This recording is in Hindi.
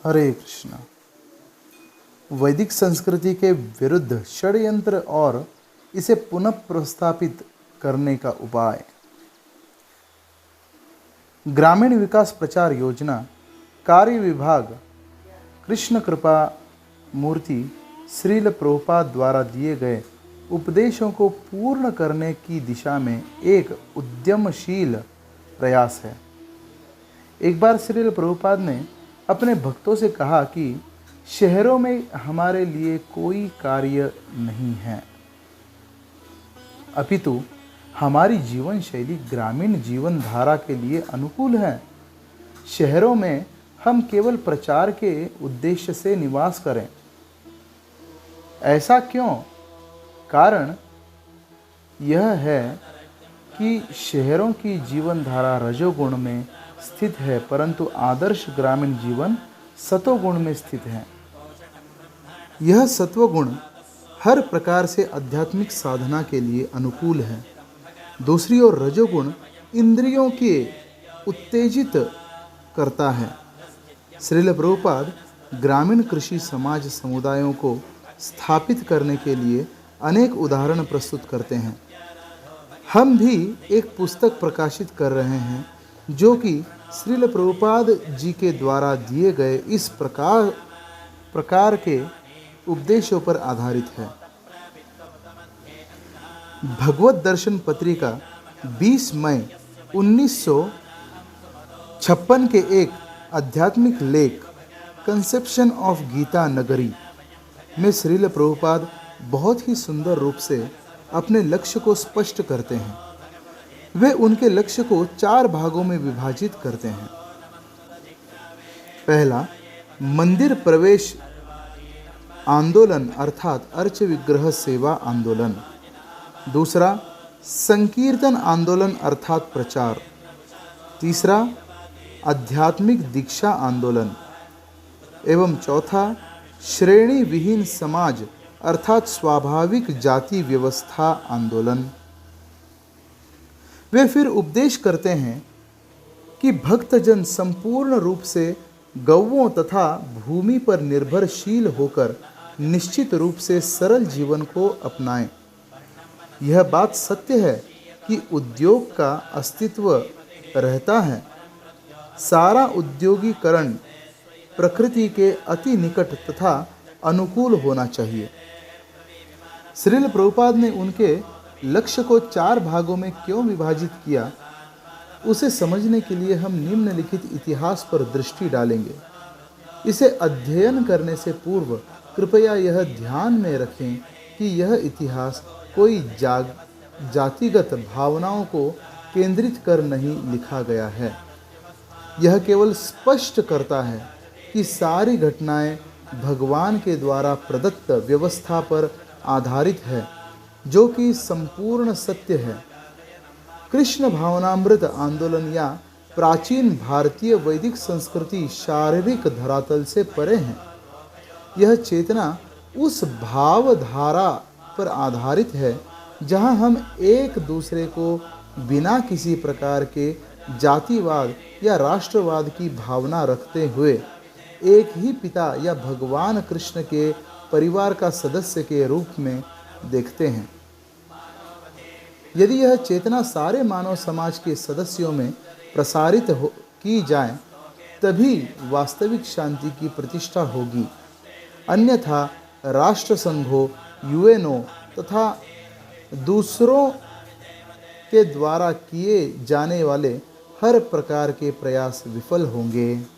हरे कृष्णा। वैदिक संस्कृति के विरुद्ध षड्यंत्र और इसे पुनः प्रस्थापित करने का उपाय। ग्रामीण विकास प्रचार योजना कार्य विभाग कृष्ण कृपा मूर्ति श्रील प्रभुपाद द्वारा दिए गए उपदेशों को पूर्ण करने की दिशा में एक उद्यमशील प्रयास है। एक बार श्रील प्रभुपाद ने अपने भक्तों से कहा कि शहरों में हमारे लिए कोई कार्य नहीं है, अपितु हमारी जीवन शैली ग्रामीण जीवन धारा के लिए अनुकूल है। शहरों में हम केवल प्रचार के उद्देश्य से निवास करें। ऐसा क्यों? कारण यह है कि शहरों की जीवन धारा रजोगुण में स्थित है, परंतु आदर्श ग्रामीण जीवन सतोगुण में स्थित है। यह सत्वगुण हर प्रकार से आध्यात्मिक साधना के लिए अनुकूल है। दूसरी ओर रजोगुण इंद्रियों के उत्तेजित करता है। श्रील प्रभुपाद ग्रामीण कृषि समाज समुदायों को स्थापित करने के लिए अनेक उदाहरण प्रस्तुत करते हैं। हम भी एक पुस्तक प्रकाशित कर रहे हैं जो कि श्रील प्रभुपाद जी के द्वारा दिए गए इस प्रकार के उपदेशों पर आधारित है। भगवत दर्शन पत्रिका 20 मई 1956 के एक आध्यात्मिक लेख कंसेप्शन ऑफ गीता नगरी में श्रील प्रभुपाद बहुत ही सुंदर रूप से अपने लक्ष्य को स्पष्ट करते हैं। वे उनके लक्ष्य को 4 भागों में विभाजित करते हैं। पहला, मंदिर प्रवेश आंदोलन अर्थात अर्च विग्रह सेवा आंदोलन। दूसरा, संकीर्तन आंदोलन अर्थात प्रचार। तीसरा, आध्यात्मिक दीक्षा आंदोलन। एवं चौथा, श्रेणी विहीन समाज अर्थात स्वाभाविक जाति व्यवस्था आंदोलन। वे फिर उपदेश करते हैं कि भक्तजन संपूर्ण रूप से गौओं तथा भूमि पर निर्भरशील होकर निश्चित रूप से सरल जीवन को अपनाएं। यह बात सत्य है कि उद्योग का अस्तित्व रहता है। सारा उद्योगीकरण प्रकृति के अति निकट तथा अनुकूल होना चाहिए। श्रील प्रभुपाद ने उनके लक्ष्य को 4 भागों में क्यों विभाजित किया, उसे समझने के लिए हम निम्नलिखित इतिहास पर दृष्टि डालेंगे। इसे अध्ययन करने से पूर्व कृपया यह ध्यान में रखें कि यह इतिहास कोई जातिगत भावनाओं को केंद्रित कर नहीं लिखा गया है। यह केवल स्पष्ट करता है कि सारी घटनाएं भगवान के द्वारा प्रदत्त व्यवस्था पर आधारित है, जो कि संपूर्ण सत्य है। कृष्ण भावनामृत आंदोलन या प्राचीन भारतीय वैदिक संस्कृति शारीरिक धरातल से परे है। यह चेतना उस भावधारा पर आधारित है जहां हम एक दूसरे को बिना किसी प्रकार के जातिवाद या राष्ट्रवाद की भावना रखते हुए एक ही पिता या भगवान कृष्ण के परिवार का सदस्य के रूप में देखते हैं। यदि यह चेतना सारे मानव समाज के सदस्यों में प्रसारित की जाए तभी वास्तविक शांति की प्रतिष्ठा होगी। अन्यथा राष्ट्रसंघों, यूएनओ तथा दूसरों के द्वारा किए जाने वाले हर प्रकार के प्रयास विफल होंगे।